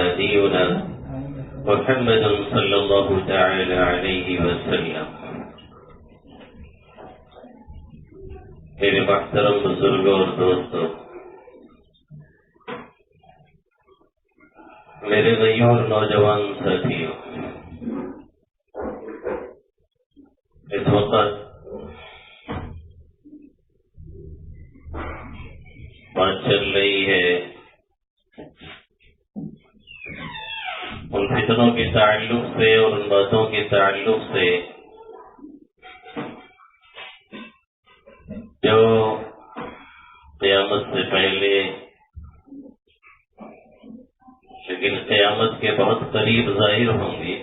وهدينا محمد صلی اللہ تعالی علیہ وسلم۔ میرے محترم بزرگوں اور دوستوں، میرے غیور نوجوان ساتھیوں، اس وقت بات چل رہی ہے ان فتنوں کے تعلق سے اور ان باتوں کے تعلق سے جو قیامت سے پہلے لیکن قیامت کے بہت قریب ظاہر ہوں گے،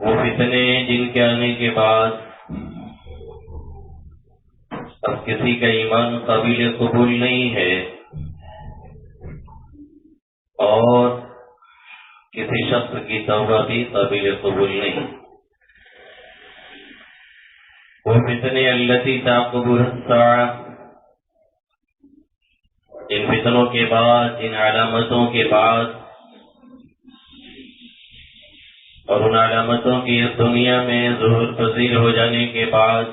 وہ فتنے جن کے آنے کے بعد اب کسی کا ایمان قابل قبول نہیں ہے اور کسی شخص کی توبہ بھی قابل قبول نہیں۔ وہ فتنے التی تعقبها الساعة، ان فتنوں کے بعد، ان علامتوں کے بعد اور ان علامتوں کی اس دنیا میں ظہور پذیر ہو جانے کے بعد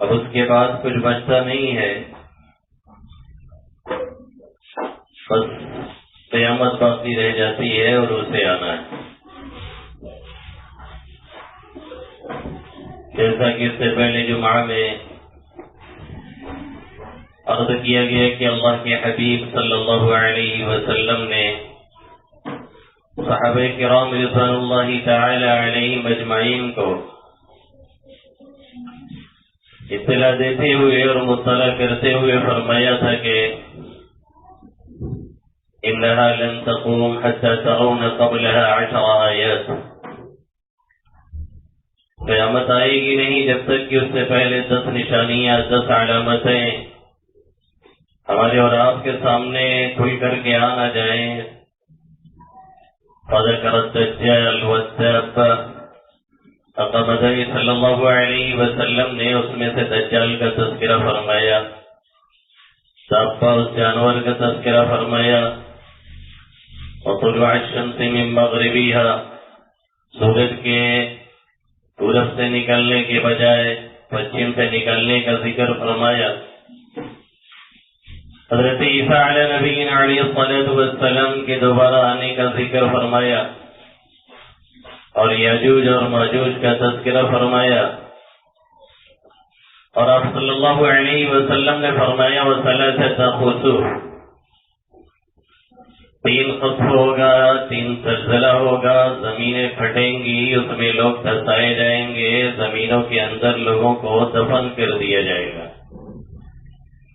اب اس کے بعد کچھ بچتا نہیں ہے، بس قیامت باقی رہ جاتی ہے اور اسے آنا ہے۔ جیسا کہ اس سے پہلے جمعہ میں عرض کیا گیا کہ اللہ کے حبیب صلی اللہ علیہ وسلم نے صحابہ کرام رضوان اللہ تعالی علیہم اجمعین کو اطلاع دیتے ہوئے اور مطلع کرتے ہوئے فرمایا تھا کہ انہا لن تقوم حتی ترون قبلها 10 آیات، قیامت آئے گی نہیں جب تک کہ اس سے پہلے 10 نشانیاں، 10 علامتیں ہمارے اور آپ کے سامنے کھل کر کے آ نہ جائیں۔ فذكر الدجال والدابہ، آقا مدنی صلی اللہ علیہ وسلم نے اس میں سے دجال کا تذکرہ فرمایا، دابہ اس جانور کا تذکرہ فرمایا، وطلوع الشمس من مغربها، سورج کے پورب سے نکلنے کے بجائے پچھم سے نکلنے کا ذکر فرمایا۔ حضرت عیسیٰ علیہ نبینا علیہ الصلوۃ والسلام کے دوبارہ آنے کا ذکر فرمایا اور یاجوج اور ماجوج کا تذکرہ فرمایا، اور آپ صلی اللہ علیہ وسلم نے فرمایا وثلاثۃ خسوف، 3 خسف ہوگا، 3 زلزلہ ہوگا، زمینیں پھٹیں گی، اس میں لوگ دھسائے جائیں گے، زمینوں کے اندر لوگوں کو دفن کر دیا جائے گا۔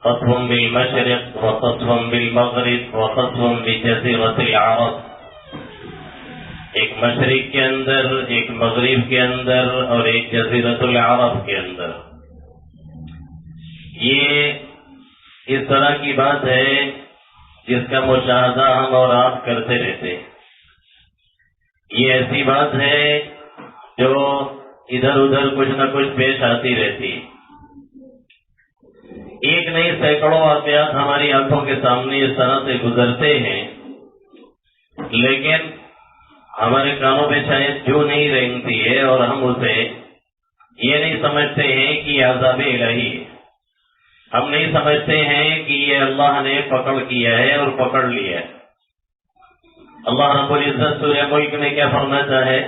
خسف بالمشرق وخسف بالمغرب وخسف بجزیرۃ العرب، ایک مشرق کے اندر، ایک مغرب کے اندر اور ایک جزیرۃ العرب کے اندر۔ یہ اس طرح کی بات ہے جس کا مشاہدہ ہم اور آپ کرتے رہتے ہیں۔ یہ ایسی بات ہے جو ادھر ادھر کچھ نہ کچھ پیش آتی رہتی، ایک نہیں سینکڑوں واقعات ہماری آنکھوں کے سامنے اس طرح سے گزرتے ہیں، لیکن ہمارے کانوں پہ شاید جو نہیں رینگتی ہے اور ہم اسے یہ نہیں سمجھتے ہیں کہ یہ عذاب الہی ہے، ہم نہیں سمجھتے ہیں کہ یہ اللہ نے پکڑ کیا ہے اور پکڑ لیا ہے۔ اللہ رب العزت سورہ ملک میں کیا فرماتا ہے؟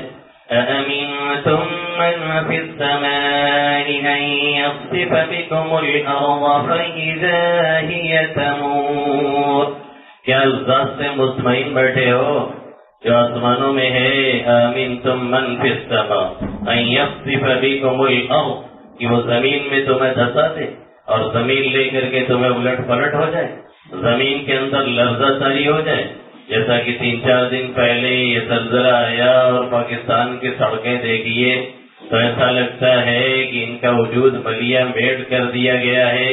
أَأَمِنْتُمْ مَنْ فِي السَّمَاءِ أَنْ يَخْسِفَ بِكُمُ الْأَرْضَ فَإِذَا هِيَ تَمُورُ، کیا اس ذات سے مطمئن بیٹھے ہو جو آسمانوں میں ہے؟ أَأَمِنْتُمْ مَنْ فِي السَّمَاءِ أَنْ يَخْسِفَ بِكُمُ الْأَرْضَ، کہ وہ زمین میں تمہیں دھسا دے اور زمین لے کر کے تمہیں الٹ پلٹ ہو جائے، زمین کے اندر لرزہ طاری ہو جائے، جیسا کہ 3-4 دن پہلے یہ زلزلہ آیا اور پاکستان کی سڑکیں دیکھیے تو ایسا لگتا ہے کہ ان کا وجود ملیا میٹ کر دیا گیا ہے،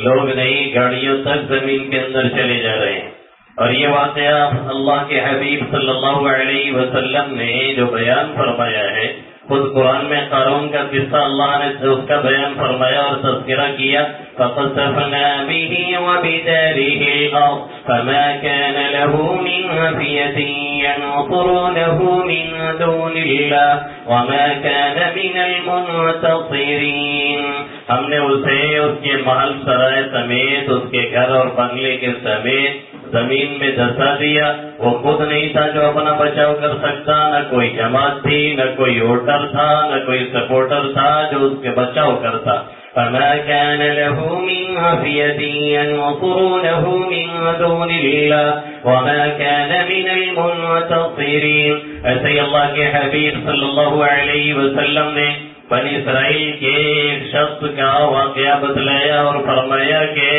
لوگ نہیں گاڑیوں تک زمین کے اندر چلے جا رہے ہیں۔ اور یہ واقعہ اللہ کے حبیب صلی اللہ علیہ وسلم نے جو بیان فرمایا ہے خود قرآن میں قارون کا قصہ اللہ نے اس کا بیان فرمایا اور تذکرہ کیا فَخَسَفْنَا بِهِ وَبِدَارِهِ الْأَرْضَ فَمَا كَانَ لَهُ مِنْ فِئَةٍ يَنْصُرُونَهُ مِنْ دُونِ اللَّهِ وَمَا كَانَ مِنَ الْمُنْتَصِرِينَ. ہم نے اسے اس کے محل سرائے سمیت اس کے گھر اور بنگلے کے سمیت زمین میں دھسا دیا. وہ خود نہیں تھا جو اپنا بچاؤ کر سکتا، نہ کوئی جماعت تھی، نہ کوئی ووٹر تھا، نہ کوئی سپورٹر تھا جو اس کے بچاؤ کرتا. فما كان له من فئة ينصرونه من دون الله وما كان من المنتصرين. ایسے ہی اللہ کے حبیب صلی اللہ علیہ وسلم نے بنی اسرائیل کے ایک شخص کا واقعہ بتلایا اور فرمایا کہ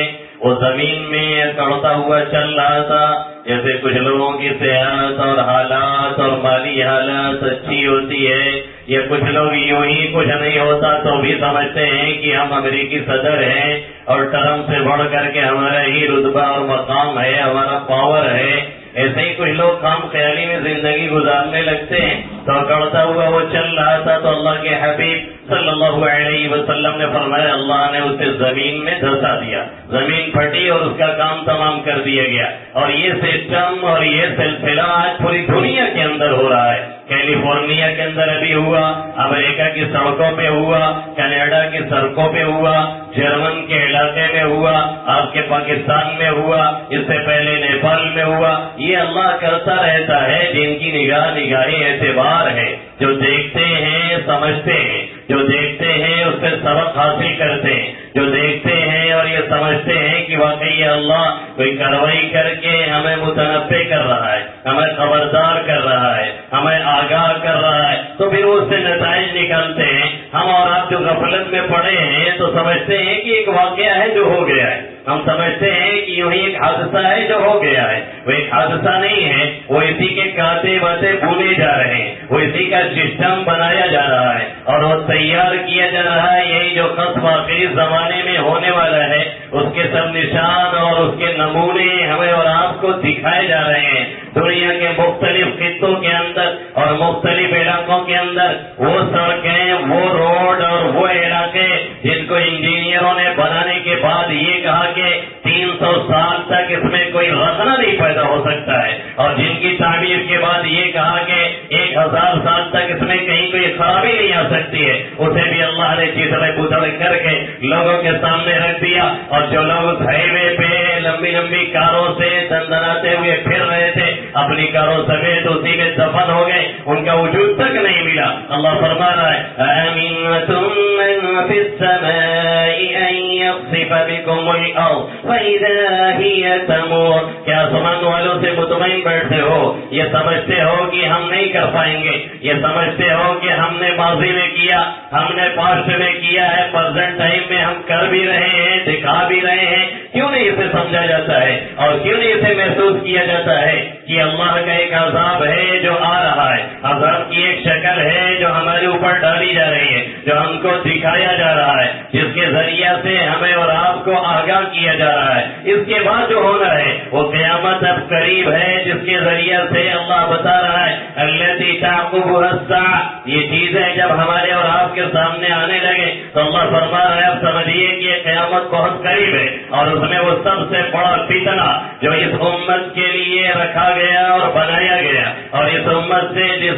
وہ زمین میں کڑتا ہوا چل رہا تھا. جیسے کچھ لوگوں کی صحت اور حالات اور مالی حالت اچھی ہوتی ہے، یا کچھ لوگ یوں ہی کچھ نہیں ہوتا تو بھی سمجھتے ہیں کہ ہم امریکی صدر ہیں اور ٹرمپ سے بڑھ کر کے ہمارا ہی رتبہ اور مقام ہے، ہمارا پاور ہے. ایسے ہی کچھ لوگ خام خیالی میں زندگی گزارنے لگتے ہیں. تو کڑتا ہوا وہ چل رہا تھا تو اللہ کے حبیب صلی اللہ علیہ وسلم نے فرمایا اللہ نے اسے زمین میں دھسا دیا. زمین پھٹی اور اس کا کام تمام کر دیا گیا. اور یہ سسٹم اور یہ سلسلہ آج پوری دنیا کے اندر ہو رہا ہے. کیلیفورنیا کے اندر ابھی ہوا، امریکہ کی سڑکوں پہ ہوا، کینیڈا کی سڑکوں پہ ہوا، جرمن کے علاقے میں ہوا، آپ کے پاکستان میں ہوا، اس سے پہلے نیپال میں ہوا. یہ اللہ کرتا رہتا ہے جن کی نگاہ اعتبار ہے، جو دیکھتے ہیں سمجھتے ہیں، جو دیکھتے ہیں اس سے سبق حاصل کرتے ہیں، جو دیکھتے ہیں اور یہ سمجھتے ہیں کہ واقعی اللہ کوئی کارروائی کر کے ہمیں متنبع کر رہا ہے، ہمیں خبردار کر رہا ہے، ہمیں آگاہ کر رہا ہے، تو پھر اس سے نتائج نکالتے ہیں. ہم اور آپ جو غفلت میں پڑے ہیں تو سمجھتے ہیں کہ ایک واقعہ ہے جو ہو گیا ہے. ہم سمجھتے ہیں کہ یوں ہی ایک حادثہ ہے جو ہو گیا ہے. وہ ایک حادثہ نہیں ہے، وہ اسی کے کاتے باتے بھولے جا رہے ہیں، وہ اسی کا سسٹم بنایا جا رہا ہے اور وہ تیار کیا جا رہا ہے. یہی جو قصف آخری زمانے میں ہونے والا ہے اس کے سب نشان اور اس کے نمونے ہمیں اور آپ کو دکھائے جا رہے ہیں. دنیا کے مختلف خطوں کے اندر اور مختلف علاقوں کے اندر وہ سڑکیں، وہ روڈ اور وہ علاقے جن کو انجینئروں نے بنانے کے بعد یہ کہا کہ 300 سال تک اس میں کوئی رخنہ نہیں پیدا ہو سکتا ہے، اور جن کی تعمیر کے بعد یہ کہا کہ 1000 سال تک اس میں کہیں کوئی خرابی نہیں آ سکتی ہے، اسے بھی اللہ نے چیتڑے پتڑے کر کے لوگوں کے سامنے رکھ دیا. اور جو لوگ اس ہائی وے پہ لمبی لمبی کاروں سے دندناتے ہوئے پھر رہے تھے اپنی کاروں سمیت اسی میں دفن ہو گئے، ان کا وجود تک نہیں ملا. اللہ فرما رہا ہے أَأَمِنْتُم مَّن فِي السَّمَاءِ أَن يَخْسِفَ بِكُمُ الْأَرْضَ فَإِذَا هِيَ تَمُورُ. کیا آسمان والوں سے مطمئن بیٹھتے ہو؟ یہ سمجھتے ہو کہ ہم نہیں کر پائیں گے، یہ سمجھتے ہو کہ ہم نے ماضی میں کیا، ہم نے پاسٹ میں کیا ہے، پرزینٹ ٹائم میں ہم کر بھی رہے ہیں، دکھا بھی رہے ہیں. کیوں نہیں اسے سمجھا جاتا ہے اور کیوں نہیں اسے محسوس کیا جاتا ہے کہ اللہ کا ایک عذاب ہے جو آ رہا ہے، عذاب کی ایک شکل ہے جو ہمارے اوپر ڈالی جا رہی ہے، جو ہم کو دکھایا جا رہا ہے، جس کے ذریعے سے ہمیں اور آپ کو آگاہ کیا جا رہا ہے. اس کے بعد جو ہونا ہے وہ قیامت اب قریب ہے، جس کے ذریعے سے اللہ بتا رہا ہے التی تعقبها الساعة. یہ چیزیں جب ہمارے اور آپ کے سامنے آنے لگے تو اللہ فرما رہا ہے اب سمجھیے کہ یہ قیامت بہت قریب ہے، اور اس میں وہ سب سے بڑا فتنہ جو اس امت کے لیے رکھا گیا اور بنایا گیا، اور اس امت سے جس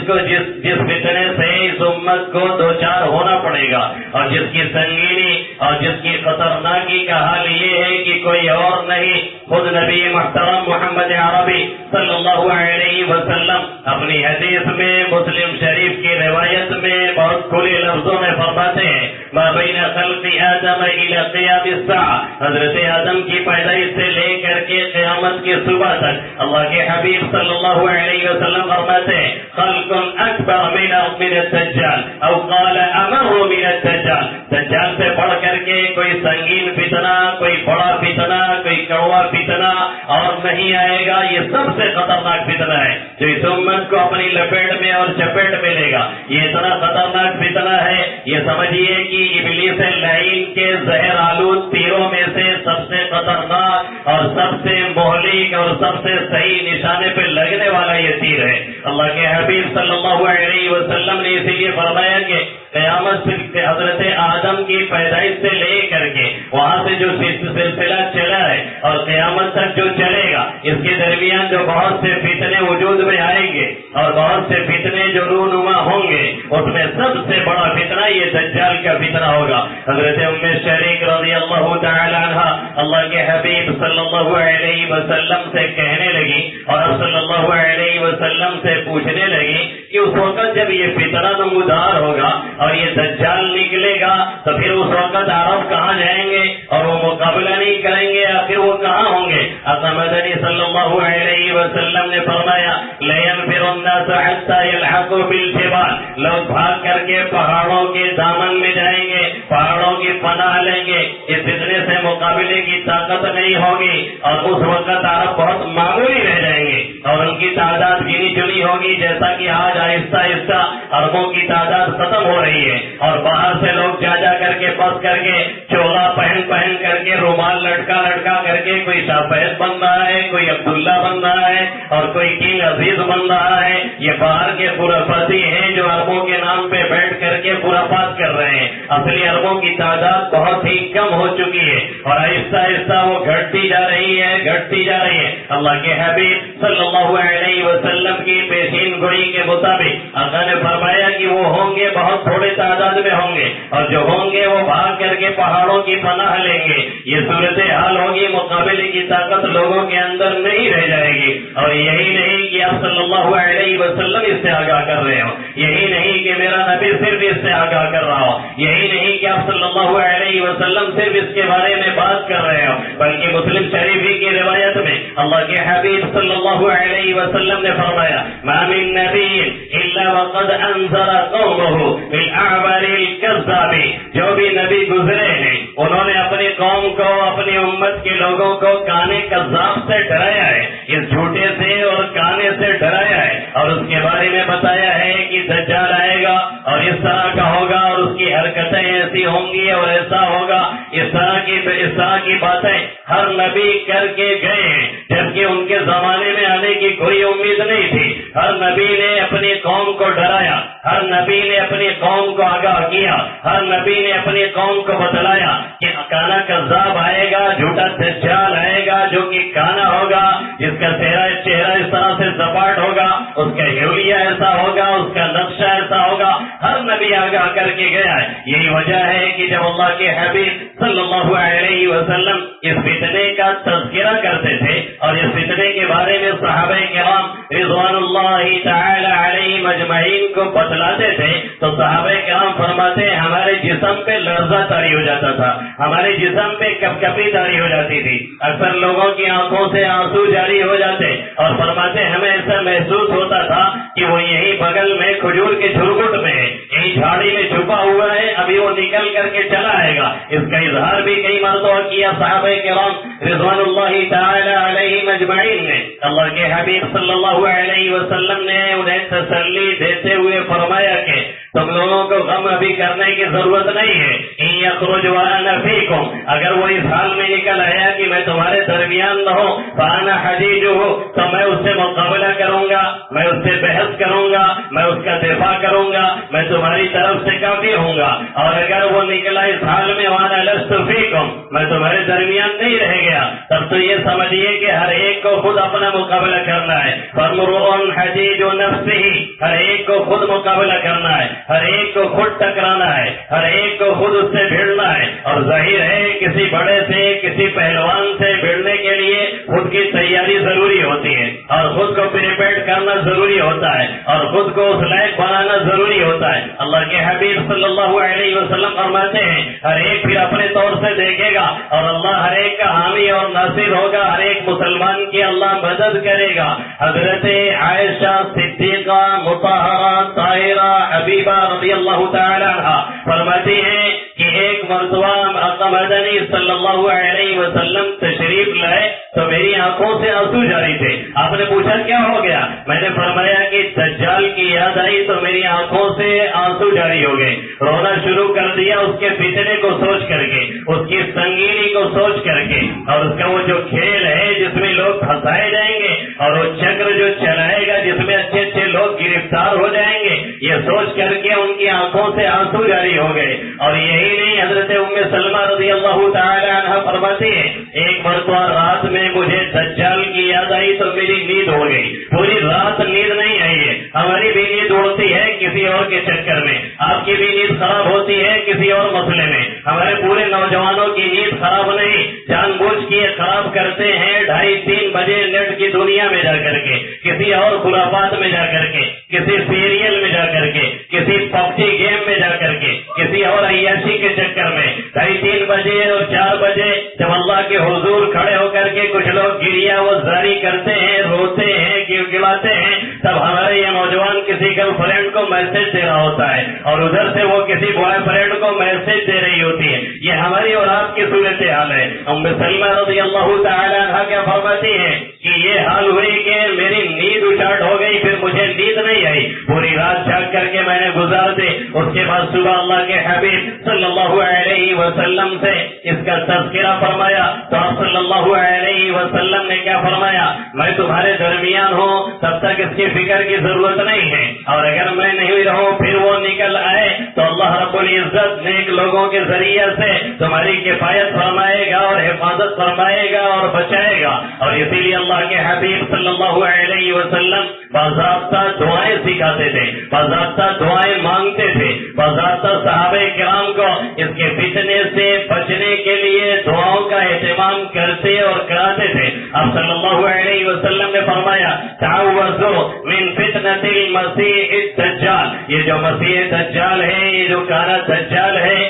فتنے سے اس امت کو دوچار ہونا پڑے گا، اور جس کی سنگینی اور جس کی خطرناکی کا حال یہ ہے کہ کوئی اور نہیں، خود نبی محترم محمد عربی صلی اللہ علیہ وسلم اپنی حدیث میں مسلم شریف کی روایت میں بہت کھلے لفظوں میں فرماتے ہیں ما بین خلق آدم الى قیام الساعة. حضرت آدم کی پیدائش سے لے کر کے قیامت کی صبح تک اللہ کے حبیب صلی اللہ علیہ وسلم فرماتے ہیں خلق اکبر من الدجال او قال امر من الدجال. دجال سے بڑھ کر کے کوئی سنگین فتنہ، کوئی بڑا فتنہ، کوئی کڑوا فتنہ فتنہ اور نہیں آئے گا، یہ سب سے خطرناک فتنہ ہے جو اس امت کو اپنی لپیٹ میں اور چپیٹ میں لے گا۔ یہ اتنا خطرناک فتنہ ہے، یہ سمجھیے کہ ابلیس لعین کے زہر آلود تیروں میں سے سب سے خطرناک اور سب سے مہلک اور سب سے صحیح نشانے پہ لگنے والا یہ تیر ہے۔ اللہ کے حبیب صلی اللہ علیہ وسلم نے اسی لیے فرمایا کہ قیامت سے حضرت آدم کی پیدائش سے لے کر کے وہاں سے جو سلسلہ چلا ہے اور قیامت تک جو چلے گا، اس کے درمیان جو بہت سے فتنے وجود میں آئیں گے اور بہت سے فتنے جو رونما ہوں گے، اس میں سب سے بڑا فتنہ یہ دجال کا فتنہ ہوگا۔ حضرت ام شریک رضی اللہ تعالی عنہ اللہ کے حبیب صلی اللہ علیہ وسلم سے کہنے لگی اور صلی اللہ علیہ وسلم سے پوچھنے لگی کہ اس وقت جب یہ فتنہ نمودار ہوگا اور یہ دجال نکلے گا تو پھر اس وقت عرب کہاں جائیں گے اور وہ مقابلہ نہیں کریں گے، آخر وہ کہاں ہوں گے؟ آقا مدنی صلی اللہ علیہ وسلم نے فرمایا لَيَنْفِرُ النَّاسُ حَتَّى يَلْحَقُوا بِالْجِبَالِ، لوگ بھاگ کر کے پہاڑوں کے دامن میں جائیں گے، پہاڑوں کی پناہ لیں گے، اس فتنے سے مقابلے کی طاقت نہیں ہوگی اور اس وقت عرب بہت معمولی رہ جائیں گے اور ان کی تعداد گنی چنی ہوگی، جیسا کہ آج آہستہ آہستہ عربوں کی تعداد ختم ہو رہی ہے اور باہر سے لوگ جا کر کے پس کر کے چولا پہن کر کے رومال لٹکا کر کے کوئی شاہ فیض بن رہا ہے، کوئی عبداللہ بن رہا ہے اور کوئی کنگ عزیز بن رہا ہے۔ یہ باہر کے خرافاتی ہیں جو عربوں کے نام پہ بیٹھ کر کے خرافات کر رہے ہیں، اصلی عربوں کی تعداد بہت ہی کم ہو چکی ہے اور آہستہ آہستہ وہ گھٹتی جا رہی ہے۔ اللہ کے حبیب صلی اللہ علیہ وسلم کی پیشین گوئی کے مطابق آقا نے فرمایا کہ وہ ہوں گے بہت تھوڑے تعداد میں ہوں گے اور جو ہوں گے وہ بھاگ کر کے پہاڑوں کی پناہ لیں گے۔ یہ صورتحال ہوگی، مقابلے کی طاقت لوگوں کے اندر نہیں رہ جائے گی۔ اور یہی نہیں کہ آپ صلی اللہ علیہ وسلم اس سے آگاہ کر رہے ہو، یہی نہیں کہ میرا نبی صرف اس سے آگاہ کر رہا ہو، یہی نہیں کہ آپ صلی اللہ علیہ وسلم صرف اس کے بارے میں بات کر رہے ہو، بلکہ مسلم شریف ہی کی روایت میں اللہ کے حبیب صلی اللہ علیہ وسلم نے فرمایا ما من نبی الا وقد انذر قومه بالاعمال الكذاب، جو بھی نبی گزرے ہیں انہوں نے اپنی قوم کو، اپنی امت کے لوگوں کو کانے کذاب سے ڈرایا ہے، اس جھوٹے سے اور کانے سے ڈرایا ہے اور اس کے بارے میں بتایا ہے کہ دجال آئے گا اور اس طرح کا ہوگا اور اس کی حرکتیں ایسی ہوں گی اور ایسا ہوگا، اس طرح کی باتیں ہر نبی کر کے گئے ہیں، جبکہ ان کے زمانے میں آنے کی کوئی امید نہیں تھی۔ ہر نبی نے اپنی قوم کو ڈرایا، ہر نبی نے اپنی قوم کو آگاہ کیا، ہر نبی نے اپنی قوم کو بتلایا کہ کانا کذاب آئے گا، جھوٹا دجال آئے گا جو کہ کانا ہوگا، جس کا چہرہ اس طرح سے سپاٹ ہوگا، اس کا حلیہ ایسا ہوگا، اس کا نقشہ ایسا ہوگا، ہر نبی آگاہ کر کے گیا ہے۔ یہی وجہ ہے کہ جب اللہ کے حبیب صلی اللہ علیہ وسلم اس فتنے کا تذکرہ کرتے تھے اور اس فتنے کے بارے میں صحابہ کرام رضوان اللہ تعالی علیہم اجمعین کو بتلاتے تھے تو صحابہ کرام فرماتے ہیں ہمارے جسم پہ لرزہ طاری ہو جاتا تھا، ہمارے جسم پہ کپکپی طاری ہو جاتی تھی، اکثر لوگوں کی آنکھوں سے آنسو جاری ہو جاتے اور فرماتے ہمیں ایسا محسوس ہوتا تھا کہ وہ یہی بغل میں کھجور کے جھرگٹ میں ہے، یہی جھاڑی میں چھپا ہوا ہے، ابھی وہ نکل کر کے چلا آئے گا۔ اس کا اظہار بھی کئی مرتبہ کیا صحابہ کرام رضوان اللہ تعالی علیہم اجمعین نے۔ اللہ کے حبیب صلی اللہ علیہ وسلم نے انہیں تسلی دیتے ہوئے فرمایا کہ تم لوگوں کو غم ابھی کرنے کی ضرورت نہیں ہے، ان یخرج وانا فیکم، اگر وہ اس حال میں نکل آیا کہ میں تمہارے درمیان نہ ہوں فانا حجیجہ، تو میں اس سے مقابلہ کروں گا، میں اس سے بحث کروں گا، میں اس کا دفاع کروں گا، میں تمہاری طرف سے کافی ہوں گا۔ اور اگر وہ نکلا اس حال میں وانا لست فیکم، میں تمہارے درمیان نہیں رہ گیا، تب تو یہ سمجھیے کہ ہر ایک کو خود اپنا مقابلہ کرنا ہے۔ فامرؤ حجیج نفسہ، ہر ایک کو خود مقابلہ کرنا ہے، ہر ایک کو خود ٹکرانا ہے، ہر ایک کو خود اس سے بھیڑنا ہے۔ اور ظاہر ہے کسی بڑے سے، کسی پہلوان سے بھیڑنے کے لیے خود کی تیاری ضروری ہوتی ہے اور خود کو پریپیئر کرنا ضروری ہوتا ہے اور خود کو اس لائق بنانا ضروری ہوتا ہے۔ اللہ کے حبیب صلی اللہ علیہ وسلم فرماتے ہیں ہر ایک پھر اپنے طور سے دیکھے گا اور اللہ ہر ایک کا حامی اور ناصر ہوگا، ہر ایک مسلمان کی اللہ مدد کرے گا۔ حضرت عائشہ صدیقہ مطہرہ طاہرہ حبیبہ رضی اللہ تعالی عنہ فرماتی ہیں کہ ایک مرتبہ آقا مدنی صلی اللہ علیہ وسلم تشریف لائے تو میری آنکھوں سے آنسو جاری تھے. آپ نے پوچھا کیا ہو گیا؟ میں نے فرمایا کہ دجال کی یاد آئی تو میری آنکھوں سے آنسو جاری ہو گئے. رونا شروع کر دیا اس کے فتنے کو سوچ کر کے, اس کی سنگینی کو سوچ کر کے, اور اس کا وہ جو کھیل ہے جس میں لوگ پھنسائے جائیں گے, اور وہ چکر جو چلائے گا جس میں اچھے اچھے لوگ گرفتار ہو جائیں گے, یہ سوچ کر کے ان کی آنکھوں سے آنسو جاری ہو گئے. اور یہی نہیں, حضرت ام سلمہ رضی اللہ تعالی عنہ فرماتی ہے ایک مرتبہ رات میں مجھے دجال کی یاد آئی تو میری نیند ہو گئی. پوری رات نیند نہیں آئی ہے. ہماری بھی نیند اڑتی ہے کسی اور کے چکر میں, آپ کی بھی نیند خراب ہوتی ہے کسی اور مسئلے میں. ہمارے پورے نوجوانوں کی نیند خراب نہیں, جان بوجھ کے خراب کرتے ہیں 2:30-3 بجے نیٹ کی دنیا میں جا کر کے, کسی اور خرافات میں جا کر کے, کسی سیریل میں جا کر کے, کسی پبجی گیم میں جا کر کے, کسی اور عیاشی کے چکر میں 2:30-3 بجے اور 4 بجے جب اللہ کے حضور کھڑے ہو کر کے کچھ لوگ گریا وہ جاری کرتے ہیں, روتے ہیں, گڑگڑاتے ہیں, تب ہمارے یہ نوجوان کسی گرل فرینڈ کو میسج دے رہا ہوتا ہے اور ادھر سے وہ کسی بوائے فرینڈ کو میسج دے رہی ہوتی ہے. یہ ہماری اور آپ کی صورت حال ہے. ام سلمہ رضی اللہ تعالی عنہ کیا فرماتی ہے کہ یہ حال ہوئی کہ میری نیند اچاٹ ہو گئی, پھر مجھے نیند نہیں آئی, پوری رات جاگ کر کے میں نے گزار دی. اس کے بعد صبح اللہ کے حبیب صلی اللہ علیہ وسلم سے اس کا تذکرہ فرمایا تو آپ صلی اللہ علیہ وسلم نے کیا فرمایا, میں تمہارے درمیان ہوں تب تک اس کی فکر کی ضرورت نہیں ہے, اور اگر میں نہیں رہوں پھر وہ نکل آئے تو اللہ رب العزت نیک لوگوں کے ذریعے سے تمہاری کفایت فرمائے گا اور حفاظت فرمائے گا اور بچائے گا. اور اسی لیے اللہ کے حبیب صلی اللہ علیہ وسلم باضابطہ دعائیں سکھاتے تھے, باضابطہ دعائیں مانگتے تھے, باضابطہ صحابہ کرام کو اس کے فتنے سے بچنے کے لیے دعاؤں کا اہتمام کرتے اور کراتے تھے. اب صلی اللہ علیہ وسلم نے فرمایا تعوذوا من فتنة المسیح الدجال, یہ جو مسیح دجال ہے, یہ جو کانا دجال ہے,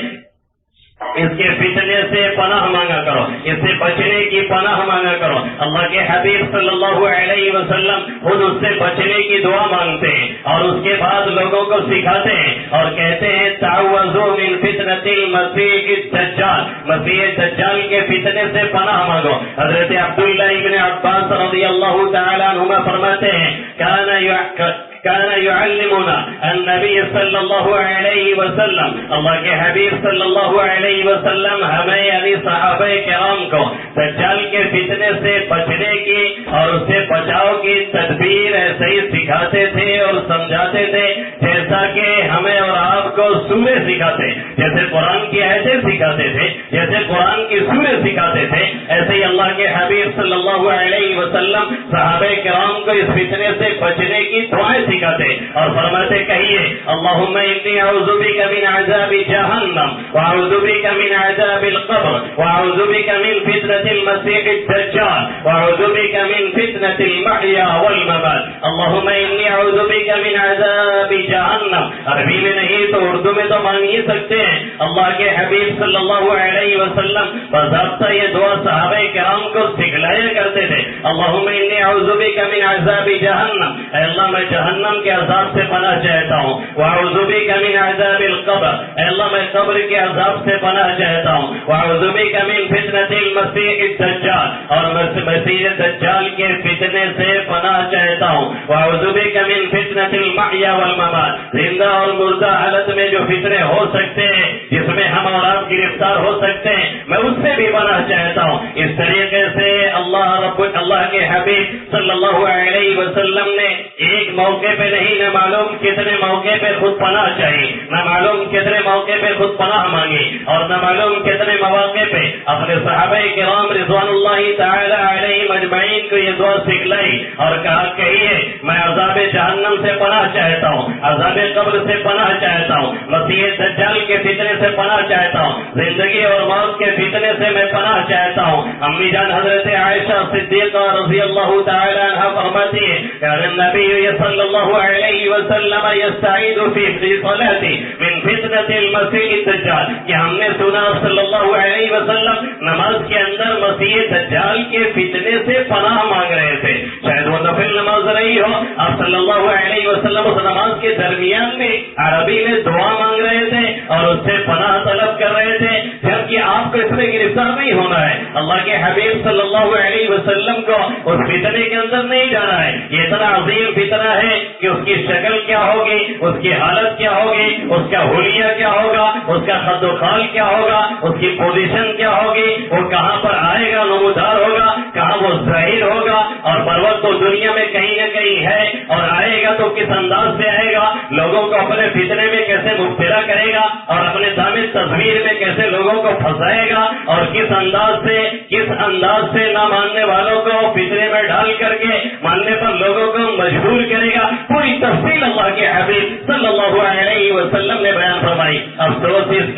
اس کے فتنے سے پناہ مانگا کرو, اس سے بچنے کی پناہ مانگا کرو. اللہ کے حبیب صلی اللہ علیہ وسلم خود اس سے بچنے کی دعا مانگتے ہیں اور اس کے بعد لوگوں کو سکھاتے ہیں اور کہتے ہیں تعوذوا من فتنة المسیح الدجال, مسیح دجال کے فتنے سے پناہ مانگو. حضرت عبداللہ ابن عباس رضی اللہ تعالی عنہما فرماتے ہیں كان يعلمنا النبي صلی اللہ علیہ وسلم, اللہ کے حبیب صلی اللہ علیہ وسلم ہمیں یعنی صحابہ کرام کو دجال کے فتنے سے بچنے کی اور اس سے بچاؤ کی تدبیر ایسے ہی سکھاتے تھے اور سمجھاتے تھے جیسا کہ ہمیں اور آپ کو سورے سکھاتے, جیسے قرآن کی آیتیں سکھاتے تھے, جیسے قرآن کی سورے سکھاتے تھے, ایسے ہی اللہ کے حبیب صلی اللہ علیہ وسلم صحابہ کرام کو اس فتنے سے بچنے کی دعائیں سکھاتے اور فرماتے کہیے اللہم انی اعوذ بک من عذاب جہنم واعوذ بک من عذاب القبر واعوذ بک من فتنة المسیح الدجال واعوذ بک من فتنة المحیا والممات. اللہم انی اعوذ بک من عذاب جہنم, عربی میں نہیں تو اردو میں تو مانگ ہی سکتے ہیں. اللہ کے حبیب صلی اللہ علیہ وسلم باضابطہ یہ دعا صحابہ کرام کو سکھلایا کرتے تھے. اللہم انی اعوذ بک من عذاب جہنم, اے اللہ میں جہنم کے عذاب سے پناہ چاہتا ہوں. واعوذ بک من عذاب القبر, اے اللہ میں قبر کے عذاب سے پناہ چاہتا ہوں. واعوذ بک من فتنة المسیح الدجال, اور مسیح دجال کے فتنے سے پناہ چاہتا ہوں. واعوذ بک من فتنة المحیا والممات, زندہ اور مردہ حالت میں جو فتنے ہو سکتے ہیں جس میں ہم اور آپ گرفتار ہو سکتے ہیں میں اس سے بھی پناہ چاہتا ہوں. اس طریقے سے اللہ کے حبیب صلی اللہ علیہ وسلم نے ایک موقع پہ نہیں, نہ معلوم کتنے موقع پہ خود پناہ چاہیے, نہ معلوم کتنے موقع پہ خود پناہ مانگی, اور نہ معلوم کتنے مواقع پہ اپنے صحابہ کرام رضوان اللہ تعالی علیہم اجمعین کو یہ دعا سکھلائی اور کہا کہیے میں عذاب جہنم سے پناہ چاہتا ہوں, عذاب قبر سے پناہ چاہتا ہوں, مسیح دجال کے فتنے سے پناہ چاہتا ہوں, زندگی اور موت کے فتنے سے میں پناہ چاہتا ہوں. امی جان حضرت عائشہ صدیقہ رضی اللہ تعالی عنہ فرماتی ہے کہ نبی صلی اللہ علیہ وسلم یستعید فی صلاتی من فتنة المسیح الدجال, کہ ہم نے سنا صلی اللہ علیہ وسلم نماز کے اندر مسیح دجال کے فتنے سے پناہ مانگ رہے تھے. شاید وہ نفل نماز رہی ہو آپ صلی اللہ علیہ وسلم اس نماز کے درمیان میں عربی میں دعا مانگ رہے تھے اور اس سے پناہ طلب کر رہے تھے، جبکہ آپ کو اس میں گرفتار نہیں ہونا ہے. اللہ کے حبیب صلی اللہ علیہ وسلم کو اس فتنے کے اندر نہیں جانا ہے. یہ اتنا عظیم فتنہ ہے کہ اس کی شکل کیا ہوگی، اس کی حالت کیا ہوگی، اس کا حلیہ کیا ہوگا، اس کا خد و خال کیا ہوگا، اس کی پوزیشن کیا ہوگی، وہ کہاں پر آئے گا، نمودار ہوگا، کہاں وہ ظاہر ہوگا، اور بر وقت تو دنیا میں کہیں نہ کہیں ہے، اور آئے گا تو کس انداز سے آئے گا، لوگوں کو اپنے فتنے میں کیسے مبتلا کرے گا، اور اپنے دامن تصویر میں کیسے لوگوں کو پھنسائے گا، اور کس انداز سے نہ ماننے والوں کو فتنے میں ڈال کر کے ماننے پر لوگوں کو مجبور کرے گا. پوری تفصیل اللہ کے حبیب صلی اللہ علیہ وسلم نے بیان فرمائی. افسوس اس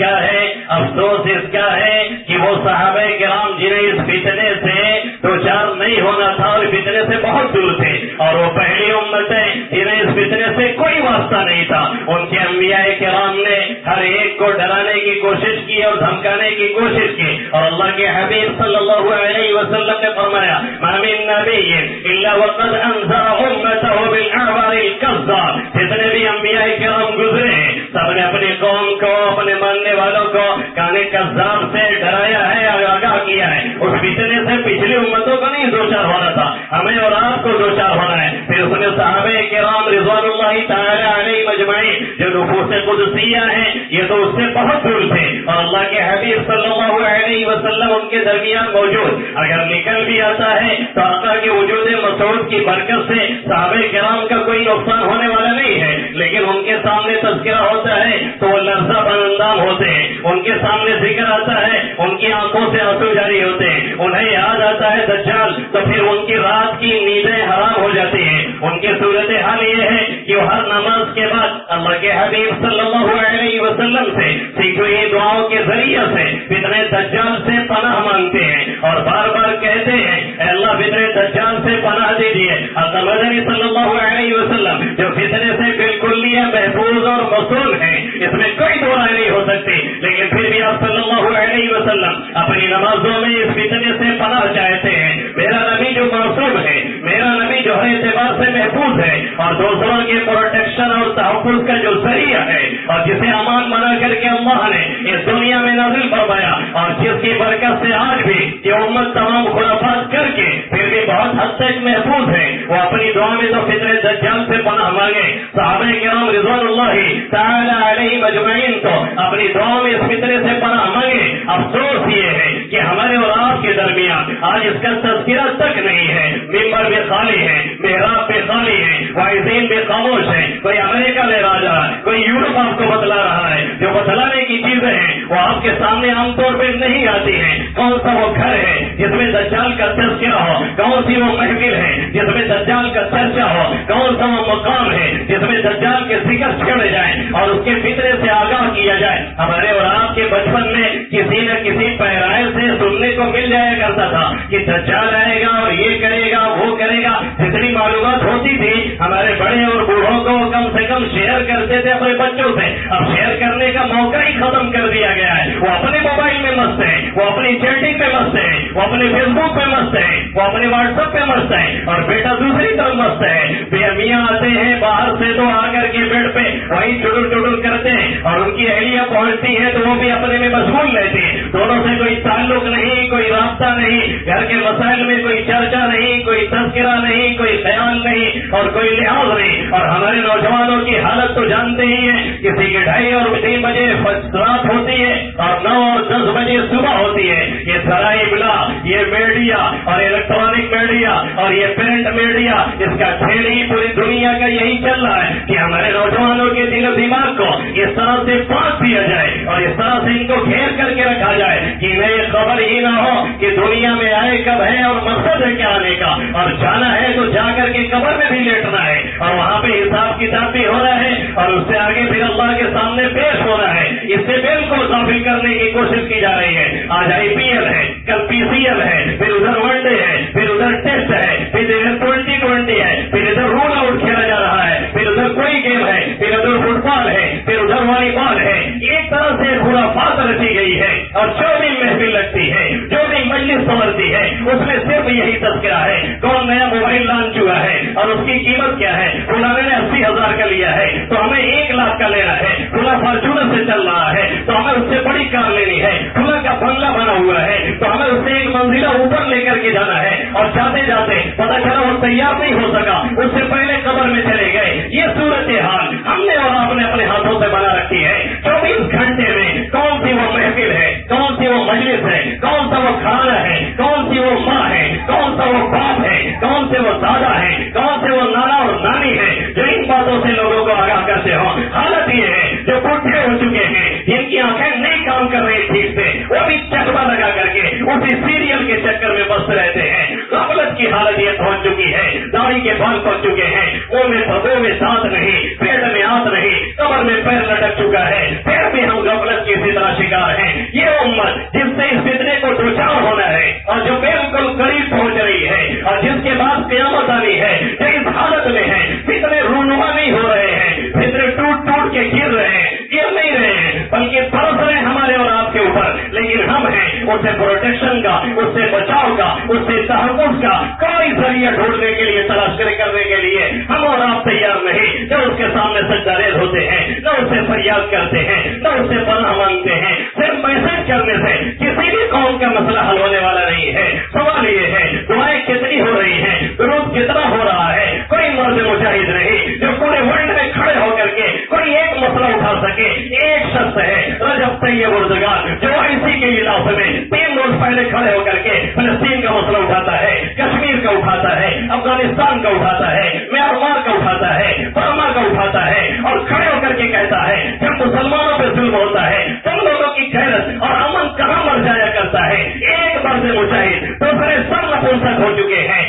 کا ہے کہ وہ صحابہ کرام جنہیں اس فتنے سے دو چار نہیں ہونا تھا اور فتنے سے بہت دور تھے، اور وہ پہلی امتیں جنہیں اس فتنے سے کوئی واسطہ نہیں تھا، ان کے انبیاء کرام نے ہر ایک کو ڈرانے کی کوشش کی اور دھمکانے کی کوشش کی. اور اللہ کے حبیب صلی اللہ علیہ وسلم نے فرمایا ما من نبی الا وقد انذر امته بالاعوار الكذاب. جتنے بھی انبیاء کرام گزرے سب نے اپنی قوم کو، اپنے ماننے والوں کو کانے کذاب سے ڈرایا ہے اور آگاہ کیا ہے. اس فتنے سے پچھلی امتوں کو نہیں دوچار ہونا تھا، ہمیں اور آپ کو دوچار ہونا ہے. پھر اس نے صحابہ کرام رضوان اللہ تعالی علیہ مجمعین جو نفوس قدسیہ ہیں یہ تو اس سے بہت دور تھے، اور اللہ کے حبیب صلی اللہ علیہ وسلم ان کے درمیان موجود. اگر نکل بھی آتا ہے تو آقا کے وجود مسعود کی برکت سے صحابہ کرام کا کوئی نقصان ہونے والا نہیں ہے، لیکن ان کے سامنے تذکرہ ہوتا ہے تو وہ لرزہ بندام ہوتے ہیں. ان کے سامنے ذکر آتا ہے ان کی آنکھوں سے آنسو جاری ہوتے ہیں. انہیں یاد آتا ہے دجال تو پھر ان کی رات کی نیندیں حرام ہو جاتی ہیں. ان کی صورت حال یہ ہے کہ وہ ہر نماز کے بعد اللہ کے حبیب صلی اللہ علیہ وسلم سے سیکھی ہوئی دعاؤں کے ذریعے سے فتنہ دجال سے پناہ مانگتے ہیں اور بار بار کہتے ہیں اے اللہ فتنہ دجال سے پناہ دیجیے. حضرت مدنی صلی اللہ علیہ وسلم جو فتنے سے بالکل محفوظ اور مصون ہے، اس میں کوئی دو رائے نہیں ہو سکتی، لیکن پھر بھی آپ صلی اللہ علیہ وسلم اپنی نمازوں میں اس فتنے سے پناہ چاہتے ہیں. میرا نبی جو معصوم ہے، میرا نبی جو ہر اعتبار سے محفوظ ہے اور دوسروں کے پروٹیکشن اور تحفظ کا جو ذریعہ ہے، اور جسے امان بنا کر کے اللہ نے اس دنیا میں نازل فرمایا، اور جس کی برکت سے آج بھی یہ امت تمام خرافات کر کے پھر بھی بہت حد تک محفوظ ہے، وہ اپنی دعا میں تو فتنہ دجال سے پناہ مانگے. صحابہ کرام رضوان اللہ تعالی علیہ مجمعین تو اپنی دعا میں اس فتنے سے پناہ مانگے. افسوس یہ ہے کہ ہمارے اور آپ کے درمیان آج اس کا تذکرہ تک نہیں ہے. ممبر بھی خالی ہے، محراب بھی خالی ہے، واعظین بھی خاموش ہیں. کوئی امریکہ لے رہا ہے، کوئی یورپ آپ کو بتلا رہا ہے. جو بتلانے کی چیزیں ہیں وہ آپ کے سامنے عام طور پہ نہیں آتی ہیں. کون سا وہ گھر ہے جس میں دجال کا تذکرہ ہو، کون سی وہ محفل ہے جس میں دجال کا چرچا ہو، کون سا وہ مقام ہے جس میں دجال کے ذکر چھڑے جائیں اور اس کے فتنے سے آگاہ کیا جائے. ہمارے اور آپ کے بچپن میں کسی نہ کسی پیرائے سے سننے کو مل جایا کرتا تھا کہ دجال آئے گا اور یہ کرے گا وہ کرے گا. جتنی معلومات ہوتی تھی ہمارے بڑے اور بوڑھوں کو کم سے کم شیئر کرتے تھے اپنے بچوں سے. اب شیئر کرنے کا موقع ہی ختم کر دیا گیا ہے. وہ اپنے موبائل میں مست ہیں، وہ اپنی چیٹنگ پہ مست ہیں، وہ اپنے فیس بک پہ مست ہیں، وہ اپنے واٹس ایپ پہ مست ہیں، اور بیٹا دوسری طرف مست ہے. بے میاں آتے ہیں باہر سے تو آ کر کے بیڈ پہ وہی چڑل کرتے ہیں، اور ان کی اہلیہ پہنچتی ہے تو وہ بھی اپنے میں مشغول رہتی ہے. دونوں سے کوئی تعلق نہیں، کوئی رابطہ نہیں، گھر کے مسائل میں کوئی چرچا نہیں، کوئی تذکرہ نہیں، کوئی خیال نہیں اور کوئی لحاظ نہیں. اور ہمارے نوجوانوں کی حالت تو جانتے ہی ہیں، کسی کی 2:30 اور 3 بجے رات ہوتی ہے اور 9 اور 10 بجے صبح ہوتی ہے. یہ ذرائع ابلاغ، یہ میڈیا اور الیکٹرانک میڈیا اور یہ پرنٹ میڈیا، اس کا کھیل ہی پوری دنیا کا یہی چل رہا ہے کہ ہمارے نوجوانوں کے دل و دماغ کو اس طرح سے پاک دیا جائے اور اس طرح سے ان کو گھیر کر کے رکھا جائے کہ انہیں یہ خبر ہی نہ ہو کہ دنیا میں آئے کب ہے اور مقصد ہے کیا آنے کا، اور جانا ہے تو جا کر کے قبر میں بھی لیٹنا ہے اور وہاں پہ حساب کتاب بھی ہو رہا ہے اور اس سے آگے پھر اللہ کے سامنے پیش ہو رہا ہے. اس سے بالکل غافل کرنے کی کوشش کی جا رہی ہے. آج IPL ہے، کل PCL ہے، پھر ادھر ون ڈے ہے، پھر ادھر ٹیسٹ ہے، پھر ادھر 2020 ہے، پھر ادھر رول آؤٹ کھیلا جا رہا ہے، پھر ادھر کوئی گیم ہے، پھر ادھر فٹ بال ہے، پھر ادھر والی بال ہے. ایک طرح سے خرافات رچی گئی ہے اور جو بھی محفل لگتی ہے، جو بھی مجلس سنورتی ہے، اس میں صرف یہی تذکرہ ہے کون نیا موبائل لانچ ہوا ہے اور اور اس کی قیمت کیا ہے؟ فلانے نے 80,000 کا لیا ہے تو ہمیں 1 لاکھ کا لینا ہے، فلاں فارچونر سے چل رہا ہے تو ہمیں اس سے بڑی کار لینی ہے، فلاں کا بنگلہ بنا ہوا ہے تو ہمیں اس سے 1 منزلہ اوپر لے کر کے جانا ہے، اور جاتے جاتے پتا چلا وہ تیار نہیں ہو سکا، اس سے پہلے قبر میں چلے گئے۔ یہ صورتحال ہم نے اور آپ نے اپنے ہاتھوں سے بنا رکھی ہے۔ 24 گھنٹے میں کون سی وہ محفل ہے، کون سی وہ مجلس ہے، کون سا وہ کھانا ہے، کون سی وہ ماں ہے، کون سا وہ باپ ہے، کون سے وہ دادا ہے، کون سے وہ نانا اور نانی ہے، جو ان باتوں سے لوگوں کو آگاہ کرتے ہوں۔ حالت یہ ہے جو بوڑھے ہو چکے ہیں، جن کی آنکھیں نہیں کام کر رہی ٹھیک سے، وہ بھی چکما لگا کر کے اسی سیریل کے چکر میں بس رہتے ہیں۔ غفلت کی حالت یہ پہنچ چکی ہے، داڑھی کے بال پڑ چکے ہیں، منہ میں ساتھ نہیں، پیٹ میں ہاتھ نہیں، کمر میں پیر لٹک چکا ہے، پھر بھی ہم غفلت کی اسی طرح شکار ہیں۔ یہ امت جس سے اس فتنے کو دوچار ہونا ہے اور جو بالکل قریب پہنچ رہی ہے اور جس کے بعد قیامت آنی ہے، جو اس حالت میں ہے، فتنے رونما نہیں ہو رہے ہیں، فتنے ٹوٹ ٹوٹ کے گر رہے ہیں، گر نہیں رہے ہیں بلکہ برس رہے ہیں ہمارے اور آپ کے اوپر، لیکن ہم ہیں اس سے پروٹیکشن کا، اس سے بچاؤ کا، اس سے تحفظ کا کوئی ذریعہ ڈھونڈنے کے لیے، تلاش کرنے کے لیے ہم اور آپ تیار نہیں۔ نہ اس کے سامنے سجدہ ہوتے ہیں، نہ اس سے فریاد کرتے ہیں، نہ اس سے پناہ مانگتے ہیں۔ صرف میسج کرنے سے کسی بھی قوم کا مسئلہ حل ہونے والا نہیں ہے۔ سوال یہ ہے دعائیں کتنی ہو رہی ہیں، درود کتنا ہو رہا ہے؟ کوئی مرد مجاہد نہیں جو پورے ورلڈ میں کھڑے ہو کر کے کوئی ایک مسئلہ اٹھا سکے۔ ایک شخص ہے رجب طیب اردگان جو اسی کے علاقے میں 3 روز پہلے کھڑے ہو کر کے فلسطین کا مسئلہ اٹھاتا ہے، کشمیر کا اٹھاتا ہے، افغانستان کا اٹھاتا ہے، میانمار کا اٹھاتا ہے، برما کا اٹھاتا ہے، اور کھڑے ہو کر کے کہتا ہے جب مسلمانوں پہ ظلم ہوتا ہے تم لوگوں کی غیرت اور امن کہاں مر جایا کرتا ہے۔ ایک مرد مجاہد دوسرے سب نپنسک ہو چکے ہیں۔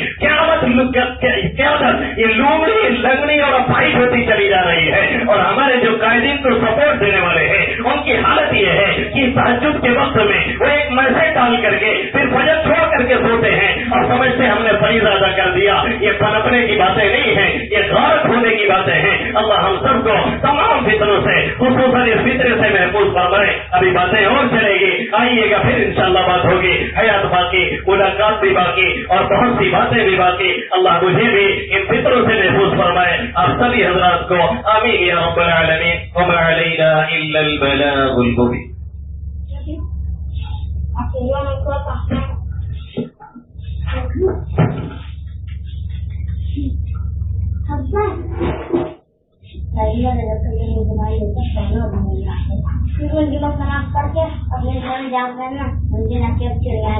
قیادت یہ لومڑی لگنی اور افائٹ ہوتی چلی جا رہی ہے، اور ہمارے جو قائدین کو سپورٹ دینے والے ہیں ان کی حالت یہ ہے کہ تہجد کے وقت میں وہ ایک میسج ڈال کر کے پھر فجر چھوڑ کر کے سوتے ہیں اور سمجھتے ہم نے فریضہ ادا کر دیا۔ یہ پنپنے کی باتیں نہیں ہیں، یہ غارت ہونے کی باتیں ہیں۔ اللہ ہم سب کو تمام فتنوں سے، خصوصاً اس فطرے سے محفوظ فرمائے۔ ابھی باتیں اور چلے گی، آئیے گا پھر انشاءاللہ بات ہوگی، حیات باقی، ملاقات بھی باقی اور بہت سی باتیں بھی باقی۔ اللہ مجھے بھی ان فطروں سے محفوظ فرمائے، آپ سبھی حضرات کو آمین یا رب العالمین۔ وما علینا الا البلاغ المبین۔ پڑھ کے اپنے گھر جا کر نا مجھے نہ کہ چڑیا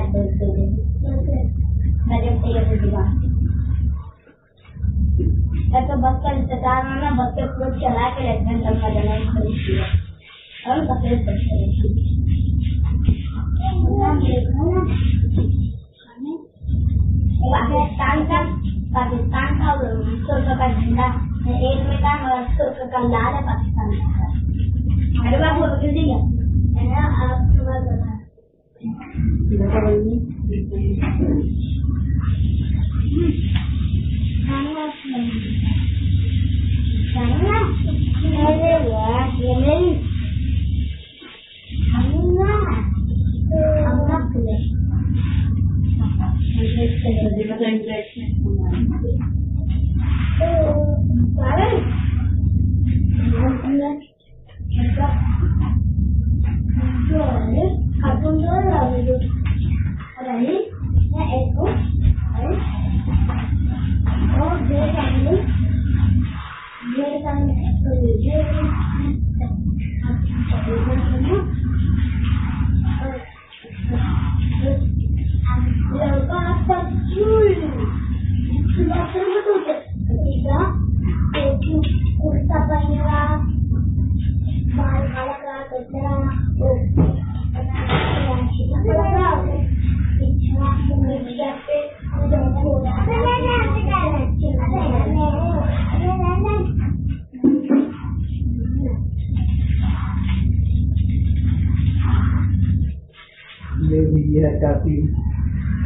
تو بس کا انتظار میں نا بس کے فروٹ چلا کے ریسٹورینٹ کا جانا خرید کیا اور سفید پاکستان کا 100 روپے کا جھنڈا ایک میں کا 100 روپے کا لال ہے پاکستان کا۔ میرے باپ کو بکر دیا کافی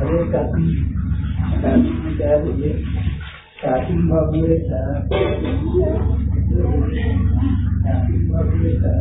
ارے کافی کیا بولے کافی معاملے تھا کافی معاملے تھا